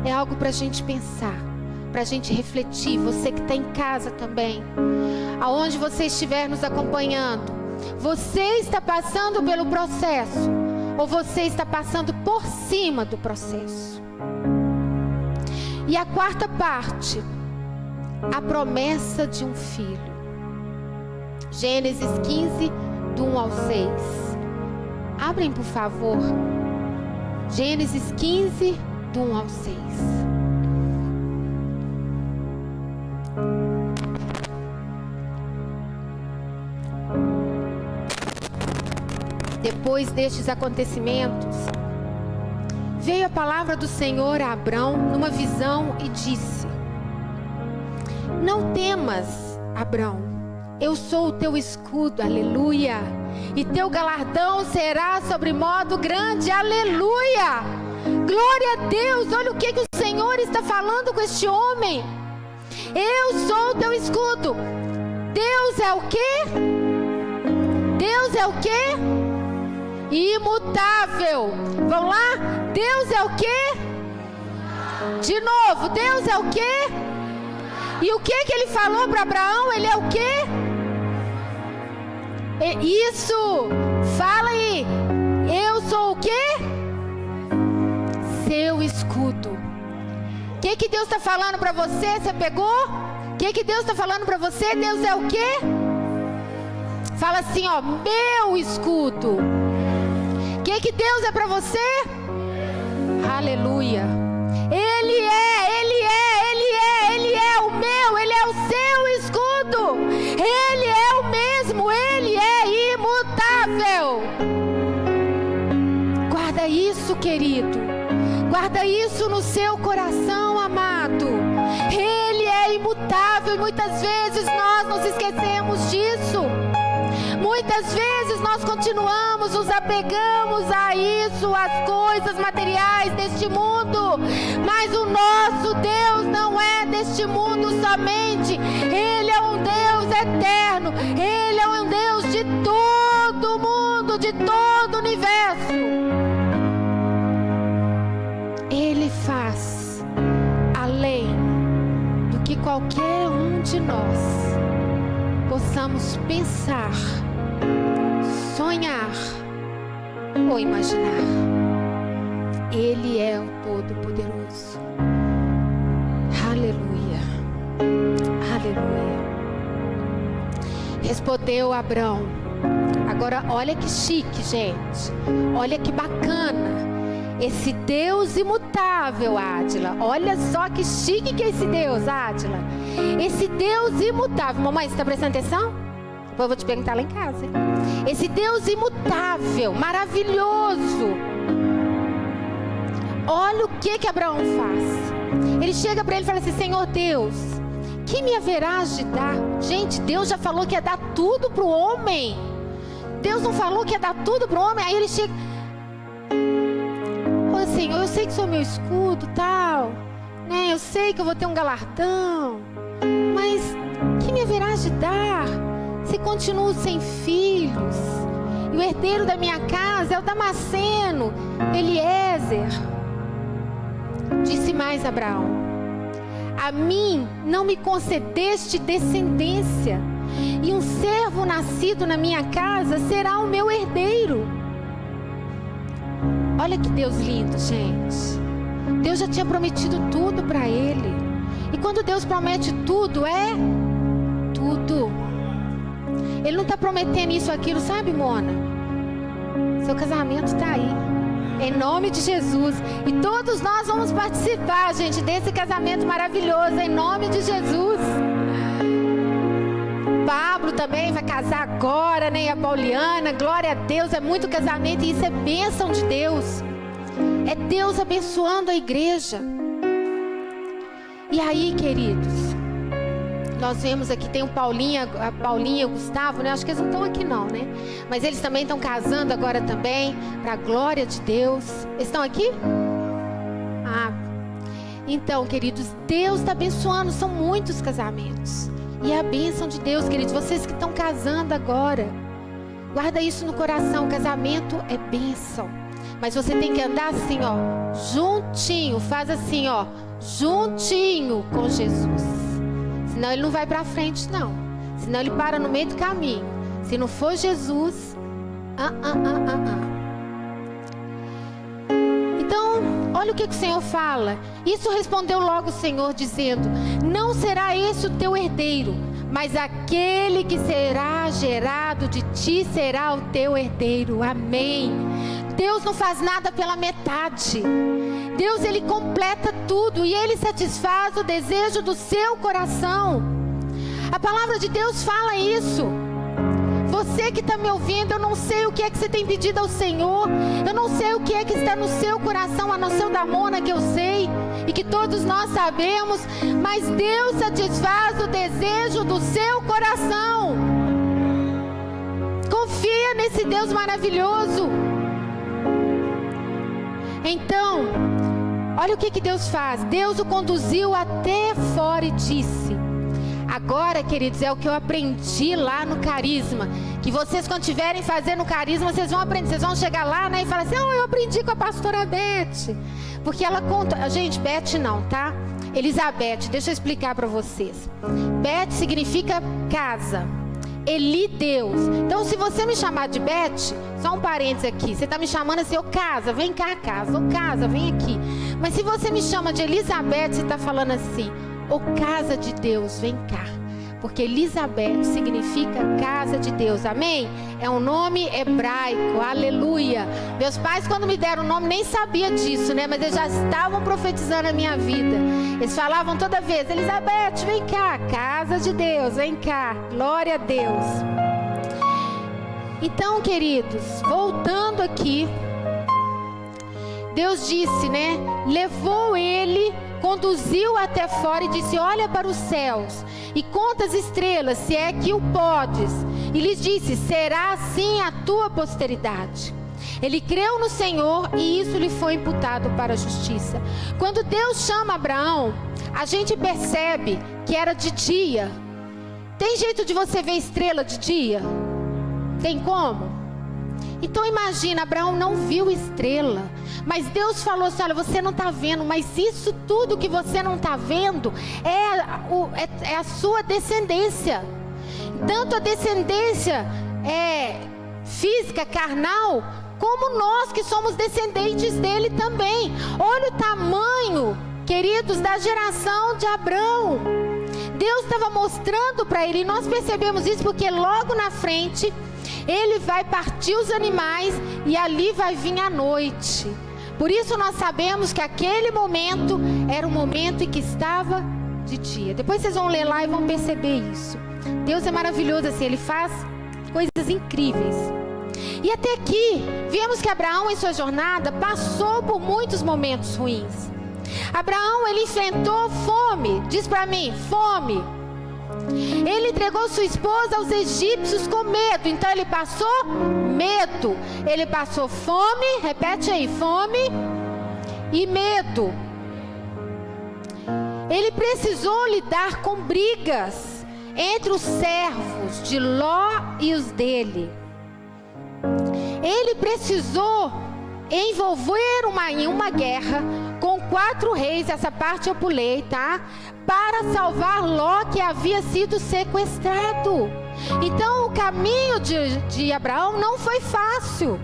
É algo para a gente pensar, para a gente refletir. Você que está em casa também, aonde você estiver nos acompanhando, você está passando pelo processo, ou você está passando por cima do processo? E a quarta parte, a promessa de um filho. Gênesis 15, do 1 ao 6. Abrem, por favor. Gênesis 15, do 1 ao 6. Depois destes acontecimentos, veio a palavra do Senhor a Abrão numa visão e disse: Não temas, Abrão, eu sou o teu escudo, aleluia, e teu galardão será sobre modo grande, aleluia. Glória a Deus. Olha o que o Senhor está falando com este homem. Eu sou o teu escudo. Deus é o quê? Deus é o quê? Imutável. Vamos lá? Deus é o quê? De novo, Deus é o quê? E o que ele falou para Abraão? Ele é o quê? Isso. Fala aí. Eu sou o quê? Seu escudo. O que Deus está falando para você? Você pegou? O que Deus está falando para você? Deus é o quê? Fala assim, ó, meu escudo. O que Deus é para você? Aleluia. Ele é o meu, Ele é o seu escudo. Ele é o mesmo, Ele é imutável. Guarda isso, querido. Guarda isso no seu coração, amado. Ele é imutável e muitas vezes nós nos esquecemos disso. Muitas vezes nós continuamos, nos apegamos a isso, às coisas materiais deste mundo. Mas o nosso Deus não é deste mundo somente. Ele é um Deus eterno. Ele é um Deus de todo o mundo, de todo o universo. Ele faz além do que qualquer um de nós possamos pensar, sonhar ou imaginar. Ele é o Todo-Poderoso. Aleluia. Aleluia. Respondeu Abrão. Agora olha que chique, gente. Olha que bacana. Esse Deus imutável, Ádila. Olha só que chique que é esse Deus, Ádila. Esse Deus imutável. Mamãe, você está prestando atenção? Depois eu vou te perguntar lá em casa, hein? Esse Deus imutável, maravilhoso. Olha o que Abraão faz. Ele chega para ele e fala assim: Senhor Deus, que me haverás de dar? Gente, Deus já falou que ia dar tudo para o homem. Deus não falou que ia dar tudo para o homem. Aí ele chega: Ô Senhor, eu sei que sou meu escudo, tal, né? Eu sei que eu vou ter um galardão, mas que me haverás de dar se continuo sem filhos? E o herdeiro da minha casa é o Damasceno, Eliezer. Disse mais Abraão: a mim não me concedeste descendência, e um servo nascido na minha casa será o meu herdeiro. Olha que Deus lindo, gente. Deus já tinha prometido tudo para ele. E quando Deus promete tudo, é tudo. Ele não está prometendo isso, aquilo, sabe, Mona? Seu casamento está aí, em nome de Jesus. E todos nós vamos participar, gente, desse casamento maravilhoso, em nome de Jesus. Pablo também vai casar agora, né? E a Pauliana, glória a Deus, é muito casamento e isso é bênção de Deus. É Deus abençoando a igreja. E aí, queridos, nós vemos aqui, tem a Paulinha e o Gustavo, né? Acho que eles não estão aqui não, né? Mas eles também estão casando agora também, para a glória de Deus. Eles estão aqui? Ah, então, queridos, Deus está abençoando, são muitos casamentos. E é a bênção de Deus, queridos. Vocês que estão casando agora, guarda isso no coração. Casamento é bênção. Mas você tem que andar assim, ó, juntinho. Faz assim, ó, juntinho com Jesus. Senão ele não vai para frente, não. Senão ele para no meio do caminho. Se não for Jesus, Então, olha o que o Senhor fala. Isso respondeu logo o Senhor, dizendo: não será esse o teu herdeiro, mas aquele que será gerado de ti será o teu herdeiro. Amém. Deus não faz nada pela metade. Deus, Ele completa tudo e Ele satisfaz o desejo do seu coração. A palavra de Deus fala isso. Você que está me ouvindo, eu não sei o que é que você tem pedido ao Senhor. Eu não sei o que é que está no seu coração, a não ser o da Mona, que eu sei e que todos nós sabemos. Mas Deus satisfaz o desejo do seu coração. Confia nesse Deus maravilhoso. Então, olha o que Deus faz. Deus o conduziu até fora e disse: agora, queridos, é o que eu aprendi lá no Carisma. Que vocês, quando estiverem fazendo o Carisma, vocês vão aprender. Vocês vão chegar lá, né, e falar assim: eu aprendi com a pastora Beth. Porque ela conta. Gente, Beth não, tá? Elizabeth, deixa eu explicar para vocês. Beth significa casa. Eli, Deus. Então, se você me chamar de Beth, só um parênteses aqui, você está me chamando assim: ô casa, vem cá, casa, ô casa, vem aqui. Mas se você me chama de Elizabeth, você está falando assim: ô casa de Deus, vem cá. Porque Elizabeth significa casa de Deus, amém? É um nome hebraico, aleluia. Meus pais, quando me deram o nome, nem sabia disso, né? Mas eles já estavam profetizando a minha vida. Eles falavam toda vez: Elizabeth, vem cá, casa de Deus, vem cá, glória a Deus. Então, queridos, voltando aqui, Deus disse, né? Levou ele, conduziu até fora e disse: olha para os céus e conta as estrelas, se é que o podes. E lhes disse: será assim a tua posteridade. Ele creu no Senhor e isso lhe foi imputado para a justiça. Quando Deus chama Abraão, a gente percebe que era de dia. Tem jeito de você ver estrela de dia? Tem como? Então imagina, Abraão não viu estrela, mas Deus falou assim: olha, você não está vendo, mas isso tudo que você não está vendo é a sua descendência. Tanto a descendência física, carnal, como nós que somos descendentes dele também. Olha o tamanho, queridos, da geração de Abrão. Deus estava mostrando para ele, e nós percebemos isso porque logo na frente ele vai partir os animais e ali vai vir a noite. Por isso nós sabemos que aquele momento era o momento em que estava de dia. Depois vocês vão ler lá e vão perceber isso. Deus é maravilhoso assim, ele faz coisas incríveis. E até aqui, vemos que Abraão em sua jornada passou por muitos momentos ruins. Abraão, ele enfrentou fome, diz para mim, fome. Ele entregou sua esposa aos egípcios com medo, então ele passou medo. Ele passou fome, repete aí, fome e medo. Ele precisou lidar com brigas entre os servos de Ló e os dele. Ele precisou envolver em uma guerra com 4 reis, essa parte eu pulei, tá? Para salvar Ló, que havia sido sequestrado. Então o caminho de Abraão não foi fácil.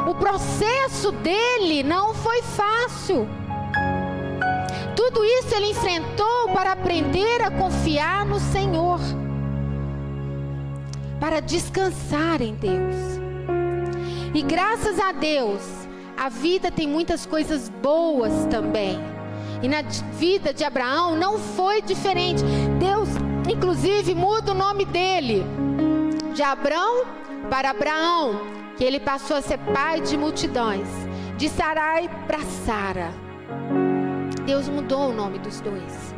O processo dele não foi fácil. Tudo isso ele enfrentou para aprender a confiar no Senhor, para descansar em Deus. E graças a Deus, a vida tem muitas coisas boas também. E na vida de Abraão não foi diferente. Deus, inclusive, muda o nome dele de Abrão para Abraão, que ele passou a ser pai de multidões. De Sarai para Sara. Deus mudou o nome dos dois.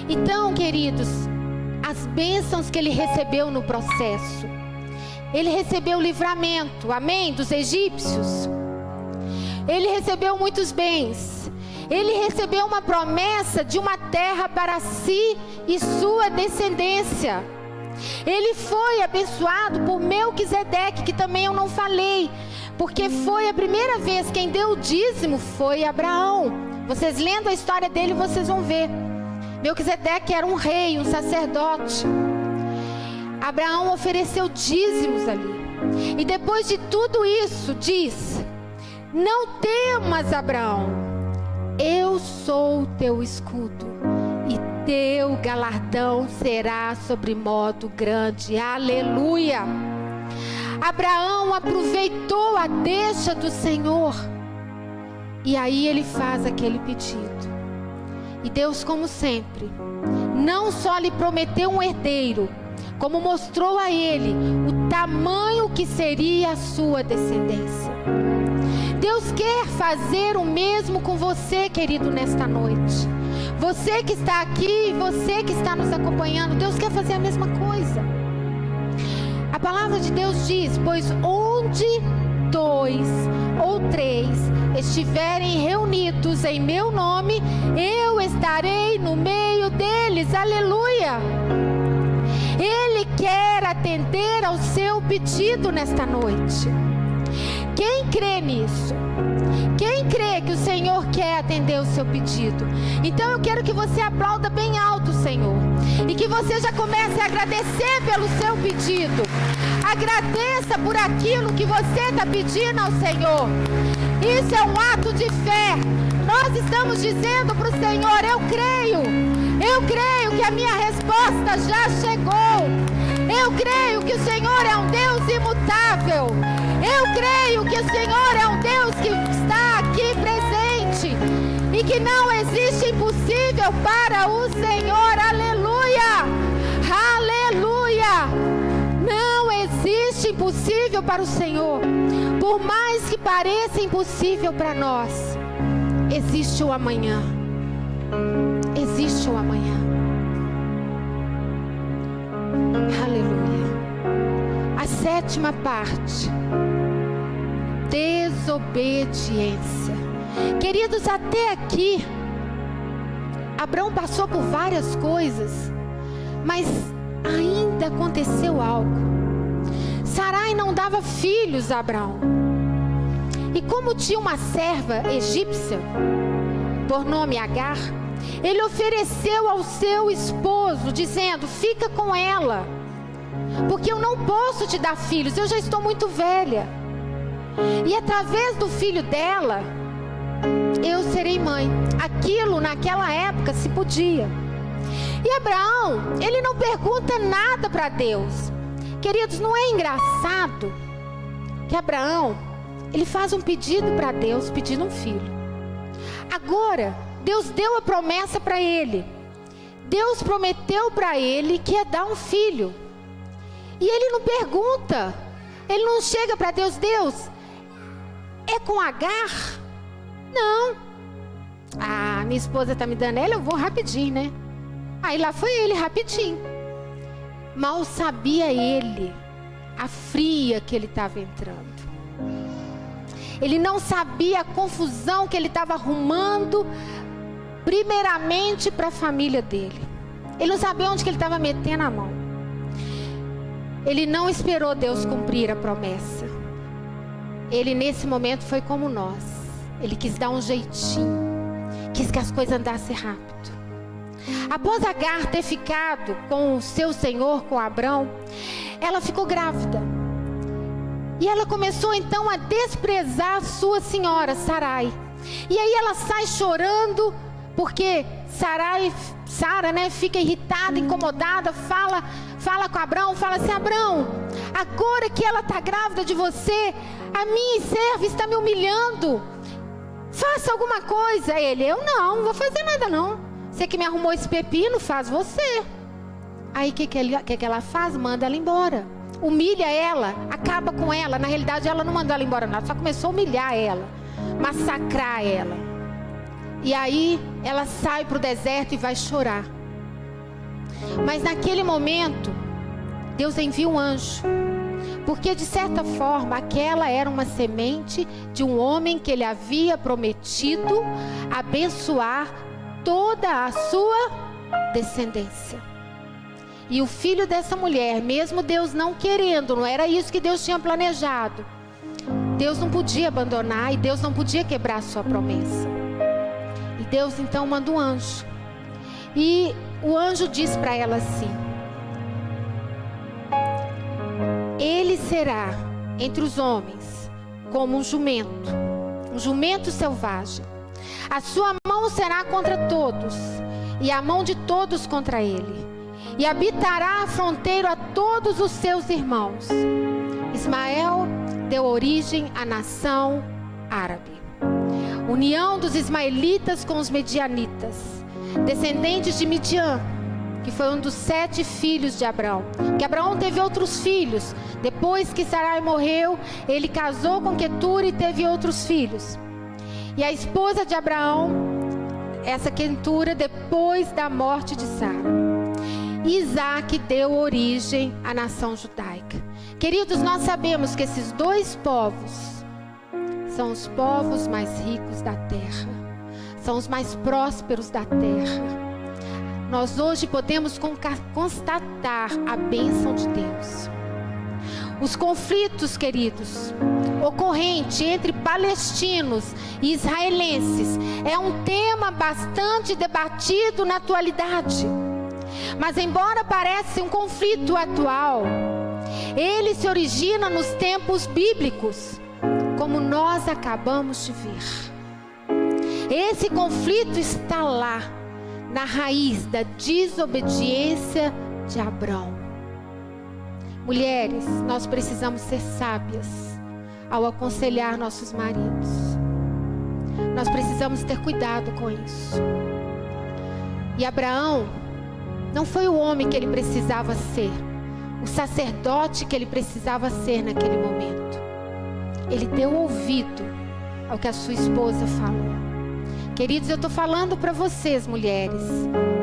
Então, queridos, as bênçãos que ele recebeu no processo. Ele recebeu o livramento, amém, dos egípcios. Ele recebeu muitos bens. Ele recebeu uma promessa de uma terra para si e sua descendência. Ele foi abençoado por Melquisedeque, que também eu não falei, porque foi a primeira vez quem deu o dízimo foi Abraão. Vocês lendo a história dele, vocês vão ver. Melquisedeque era um rei, um sacerdote. Abraão ofereceu dízimos ali. E depois de tudo isso, diz: não temas, Abraão, eu sou o teu escudo, e teu galardão será sobremodo grande. Aleluia! Abraão aproveitou a deixa do Senhor. E aí ele faz aquele pedido. E Deus, como sempre, não só lhe prometeu um herdeiro, como mostrou a ele o tamanho que seria a sua descendência. Deus quer fazer o mesmo com você, querido, nesta noite. Você que está aqui, você que está nos acompanhando, Deus quer fazer a mesma coisa. A palavra de Deus diz: pois onde 2 ou 3 estiverem reunidos em meu nome, eu estarei no meio deles. Aleluia! Ele quer atender ao seu pedido nesta noite. Quem crê nisso? Quem crê que o Senhor quer atender o seu pedido? Então eu quero que você aplauda bem alto, Senhor, e que você já comece a agradecer pelo seu pedido. Agradeça por aquilo que você está pedindo ao Senhor. Isso é um ato de fé. Nós estamos dizendo para o Senhor: eu creio que a minha resposta já chegou. Eu creio que o Senhor é um Deus imutável. Eu creio que o Senhor é um Deus que está aqui presente e que não existe impossível para o Senhor. Aleluia! Aleluia! Não existe impossível para o Senhor. Por mais que pareça impossível para nós, existe o amanhã. Existe o amanhã. Aleluia. A 7ª parte: desobediência. Queridos, até aqui Abraão passou por várias coisas, mas ainda aconteceu algo. Sarai não dava filhos a Abraão. E como tinha uma serva egípcia, por nome Agar, ele ofereceu ao seu esposo, dizendo: fica com ela, porque eu não posso te dar filhos, eu já estou muito velha. E através do filho dela, eu serei mãe. Aquilo naquela época se podia. E Abraão, ele não pergunta nada para Deus. Queridos, não é engraçado que Abraão, ele faz um pedido para Deus, pedindo um filho. Agora, Deus deu a promessa para ele. Deus prometeu para ele que ia dar um filho. E ele não pergunta. Ele não chega para Deus: Deus, é com Agar? Não. Ah, minha esposa está me dando ela, eu vou rapidinho, né? Aí lá foi ele, rapidinho. Mal sabia ele a fria que ele estava entrando. Ele não sabia a confusão que ele estava arrumando, primeiramente para a família dele. Ele não sabia onde que ele estava metendo a mão. Ele não esperou Deus cumprir a promessa. Ele nesse momento foi como nós. Ele quis dar um jeitinho, quis que as coisas andassem rápido. Após Agar ter ficado com o seu senhor, com Abrão, ela ficou grávida. E ela começou então a desprezar a sua senhora, Sarai. E aí ela sai chorando, porque Sara, né, fica irritada, incomodada, fala com Abrão, fala assim: Abrão, agora que ela está grávida de você, a minha serva está me humilhando. Faça alguma coisa. Eu não vou fazer nada não. Você que me arrumou esse pepino, faz você. Aí o que ela faz? Manda ela embora. Humilha ela, acaba com ela. Na realidade ela não mandou ela embora nada, só começou a humilhar ela, massacrar ela. E aí ela sai para o deserto e vai chorar. Mas naquele momento Deus envia um anjo, porque de certa forma aquela era uma semente de um homem que ele havia prometido abençoar toda a sua descendência. E o filho dessa mulher, mesmo Deus não querendo, não era isso que Deus tinha planejado, Deus não podia abandonar e Deus não podia quebrar a sua promessa. E Deus então manda um anjo. E o anjo diz para ela assim: ele será entre os homens como um jumento selvagem. A sua mão será contra todos, e a mão de todos contra ele. E habitará a fronteira a todos os seus irmãos. Ismael deu origem à nação árabe. União dos ismaelitas com os medianitas, descendentes de Midian, que foi um dos 7 filhos de Abraão. Que Abraão teve outros filhos. Depois que Sarai morreu, ele casou com Quetura e teve outros filhos. E a esposa de Abraão, essa Quetura, depois da morte de Sara, Isaac deu origem à nação judaica. Queridos, nós sabemos que esses 2 povos são os povos mais ricos da terra, são os mais prósperos da terra. Nós hoje podemos constatar a bênção de Deus. Os conflitos, queridos, ocorrente entre palestinos e israelenses é um tema bastante debatido na atualidade. Mas embora pareça um conflito atual, ele se origina nos tempos bíblicos, como nós acabamos de ver. Esse conflito está lá, na raiz da desobediência de Abrão. Mulheres, nós precisamos ser sábias ao aconselhar nossos maridos. Nós precisamos ter cuidado com isso. E Abraão não foi o homem que ele precisava ser, o sacerdote que ele precisava ser naquele momento. Ele deu ouvido ao que a sua esposa falou. Queridos, eu estou falando para vocês, mulheres,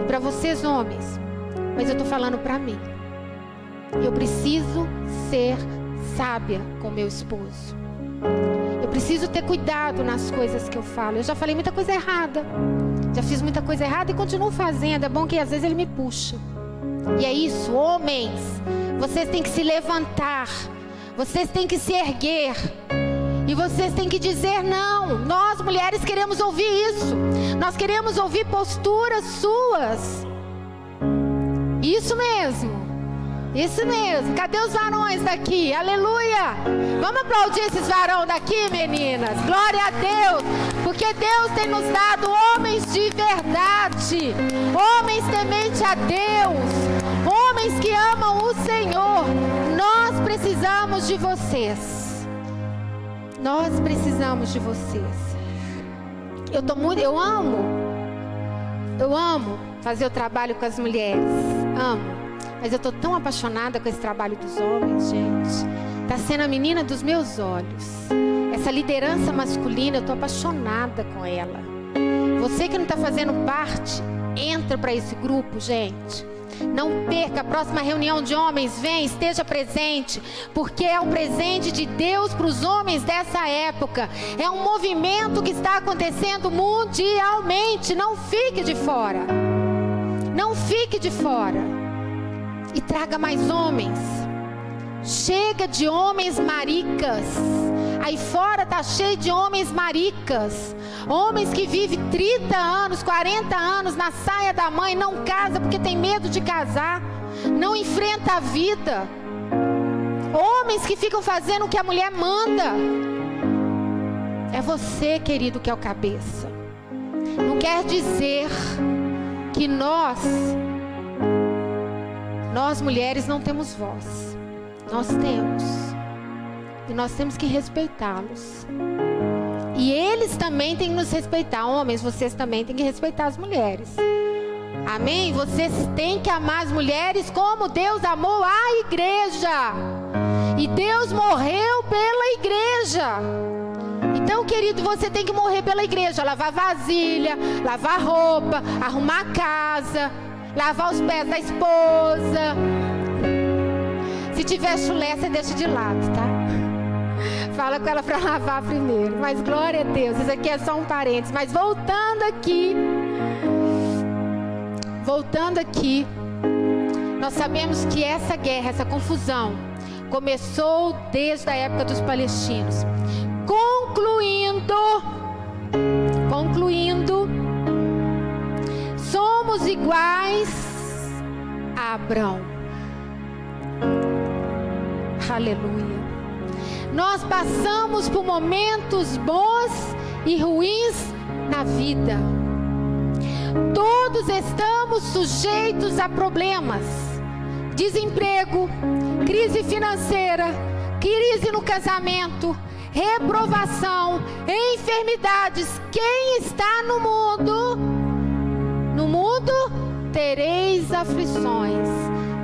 e para vocês, homens, mas eu estou falando para mim. Eu preciso ser sábia com meu esposo. Eu preciso ter cuidado nas coisas que eu falo. Eu já falei muita coisa errada. Já fiz muita coisa errada e continuo fazendo. É bom que às vezes ele me puxa. E é isso, homens. Vocês têm que se levantar. Vocês têm que se erguer. E vocês têm que dizer não. Nós, mulheres, queremos ouvir isso. Nós queremos ouvir posturas suas. Isso mesmo. Isso mesmo. Cadê os varões daqui? Aleluia. Vamos aplaudir esses varões daqui, meninas. Glória a Deus. Porque Deus tem nos dado homens de verdade. Homens tementes a Deus. Homens que amam o Senhor. Nós precisamos de vocês. Nós precisamos de vocês. Eu amo fazer o trabalho com as mulheres. Amo. Mas eu estou tão apaixonada com esse trabalho dos homens, gente. Está sendo a menina dos meus olhos. Essa liderança masculina, eu estou apaixonada com ela. Você que não está fazendo parte, entra para esse grupo, gente. Não perca a próxima reunião de homens. Vem, esteja presente. Porque é um presente de Deus para os homens dessa época. É um movimento que está acontecendo mundialmente. Não fique de fora. Não fique de fora. E traga mais homens. Chega de homens maricas. Aí fora tá cheio de homens maricas. Homens que vivem 30 anos, 40 anos na saia da mãe. Não casa porque tem medo de casar. Não enfrenta a vida. Homens que ficam fazendo o que a mulher manda. É você, querido, que é o cabeça. Não quer dizer que nós mulheres não temos voz. Nós temos. E nós temos que respeitá-los. E eles também têm que nos respeitar. Homens, vocês também têm que respeitar as mulheres. Amém? Vocês têm que amar as mulheres como Deus amou a igreja. E Deus morreu pela igreja. Então, querido, você tem que morrer pela igreja. Lavar vasilha, lavar roupa, arrumar a casa, lavar os pés da esposa. Se tiver chulé, você deixa de lado, tá? Fala com ela para lavar primeiro. Mas glória a Deus, isso aqui é só um parênteses. Mas voltando aqui, nós sabemos que essa guerra, essa confusão, começou desde a época dos palestinos. Concluindo, somos iguais a Abrão. Aleluia. Nós passamos por momentos bons e ruins na vida. Todos estamos sujeitos a problemas. Desemprego, crise financeira, crise no casamento, reprovação, enfermidades. Quem está no mundo? No mundo tereis aflições,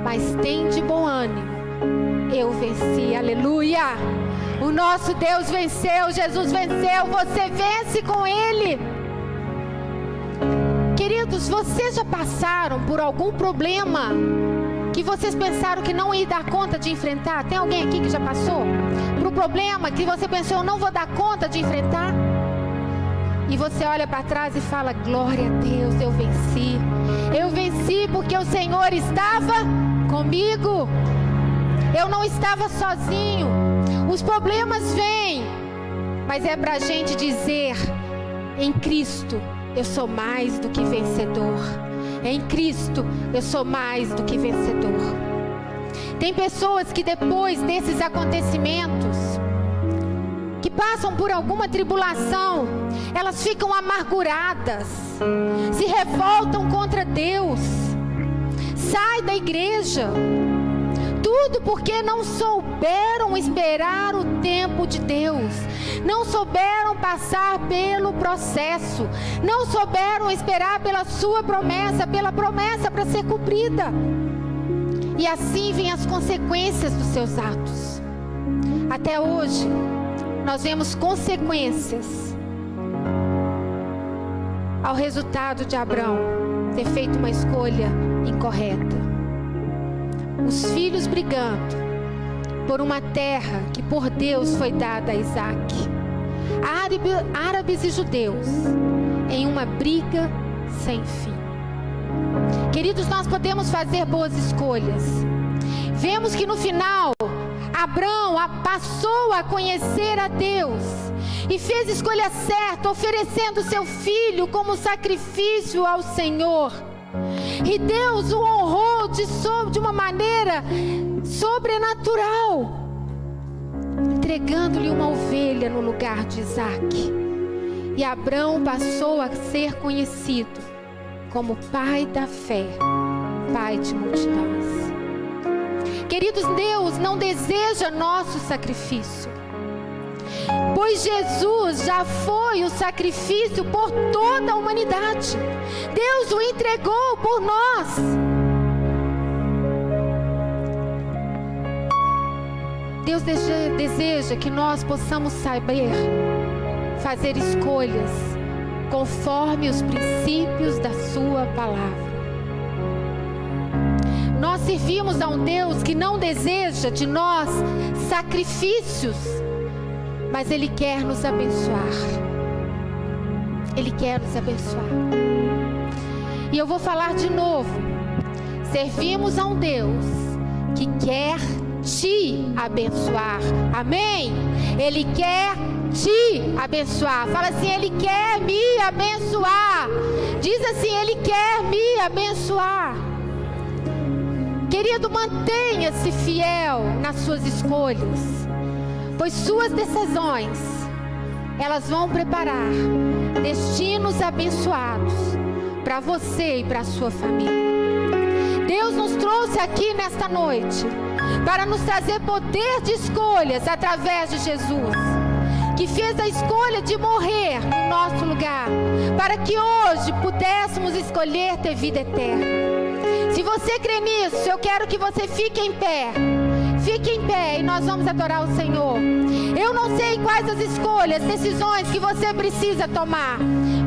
mas tende bom ânimo. Eu venci, aleluia. O nosso Deus venceu, Jesus venceu, você vence com Ele. Queridos, vocês já passaram por algum problema que vocês pensaram que não ia dar conta de enfrentar? Tem alguém aqui que já passou por um problema que você pensou, eu não vou dar conta de enfrentar? E você olha para trás e fala, glória a Deus, eu venci. Eu venci porque o Senhor estava comigo. Eu não estava sozinho. Os problemas vêm, mas é para a gente dizer, em Cristo eu sou mais do que vencedor. Em Cristo eu sou mais do que vencedor. Tem pessoas que depois desses acontecimentos, que passam por alguma tribulação, elas ficam amarguradas, se revoltam contra Deus, sai da igreja. Tudo porque não souberam esperar o tempo de Deus. Não souberam passar pelo processo. Não souberam esperar pela sua promessa, pela promessa para ser cumprida. E assim vêm as consequências dos seus atos. Até hoje, nós vemos consequências ao resultado de Abrão ter feito uma escolha incorreta. Os filhos brigando por uma terra que por Deus foi dada a Isaac. Árabes e judeus em uma briga sem fim. Queridos, nós podemos fazer boas escolhas. Vemos que no final, Abrão passou a conhecer a Deus e fez a escolha certa, oferecendo seu filho como sacrifício ao Senhor. E Deus o honrou de uma maneira sobrenatural, entregando-lhe uma ovelha no lugar de Isaque. E Abrão passou a ser conhecido como pai da fé, pai de multidões. Queridos, Deus não deseja nosso sacrifício, pois Jesus já foi o sacrifício por toda a humanidade. Deus o entregou por nós. Deus deseja que nós possamos saber fazer escolhas conforme os princípios da sua palavra. Nós servimos a um Deus que não deseja de nós sacrifícios, mas Ele quer nos abençoar. Ele quer nos abençoar. E eu vou falar de novo. Servimos a um Deus que quer te abençoar. Amém? Ele quer te abençoar. Fala assim: Ele quer me abençoar. Diz assim: Ele quer me abençoar. Querido, mantenha-se fiel nas suas escolhas, pois suas decisões, elas vão preparar destinos abençoados para você e para a sua família. Deus nos trouxe aqui nesta noite para nos trazer poder de escolhas através de Jesus, que fez a escolha de morrer no nosso lugar, para que hoje pudéssemos escolher ter vida eterna. Se você crê nisso, eu quero que você fique em pé. Fique em pé e nós vamos adorar o Senhor. Eu não sei quais as escolhas, decisões que você precisa tomar.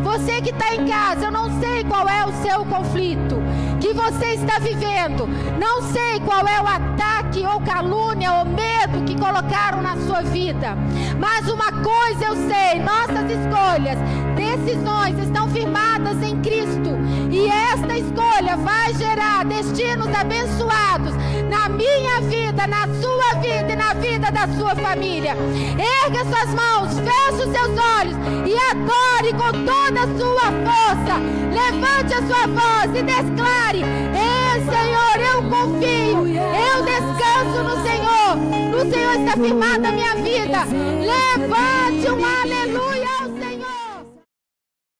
Você que está em casa, eu não sei qual é o seu conflito que você está vivendo. Não sei qual é o ataque ou calúnia ou medo que colocaram na sua vida. Mas uma coisa eu sei: nossas escolhas, decisões estão firmadas em Cristo. E esta escolha vai gerar destinos abençoados na minha vida, na sua vida e na vida da sua família. Erga suas mãos, feche os seus olhos e adore com toda a sua força. Levante a sua voz e declare: Senhor, eu confio, eu descanso no Senhor. No Senhor está firmada a minha vida. Levante um aleluia.